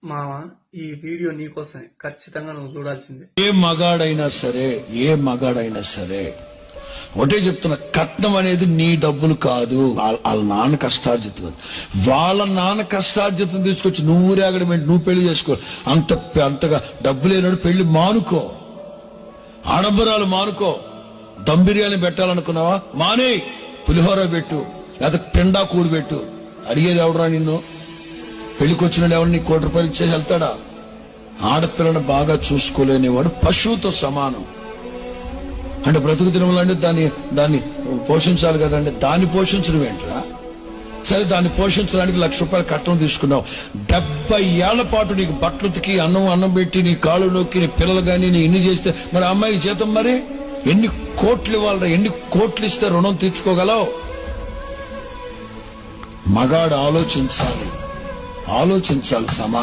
మామ, ఈ వీడియో నీకోసమే, ఖచ్చితంగా నువ్వు చూడాల్సిందే. ఏ మగాడైనా సరే ఒకటే చెప్తున్నా, కట్నం అనేది నీ డబ్బులు కాదు, వాళ్ళ నాన్న కష్టార్జితం. వాళ్ళ నాన్న కష్టార్జితం తీసుకొచ్చి నువ్వు ఊరేగడం ఏంటి? నువ్వు పెళ్లి చేసుకో. అంతగా డబ్బు లేనాడు పెళ్లి మానుకో, ఆడంబరాలు మానుకో. దమ్ బిర్యానీ పెట్టాలనుకున్నావా? మానే, పులిహోర పెట్టు, లేదా పిండా కూడు పెట్టు. అడిగేది ఎవడరా నిన్ను? పెళ్లికొచ్చినాడు ఎవరిని ₹1 కోటి ఇచ్చేసి వెళ్తాడా? ఆడపిల్లను బాగా చూసుకోలేనివాడు పశువుతో సమానం. అంటే బ్రతుకు తినవాలంటే దాన్ని పోషించాలి కదండి. దాన్ని పోషించడం ఏంట్రా? సరే, దాన్ని పోషించడానికి ₹1,00,000 కట్నం తీసుకున్నావు. 70 ఏళ్ల పాటు నీకు బట్టలు ఉతికి అన్నం పెట్టి నీ కాళ్ళు నొక్కి నీ పిల్లలు కానీ నీ ఇన్ని చేస్తే మరి అమ్మాయికి జీతం మరి ఎన్ని కోట్లు ఇవ్వాలరా? ఎన్ని కోట్లు ఇస్తే రుణం తీర్చుకోగలవు? మగాడు ఆలోచించాలి సమాజం.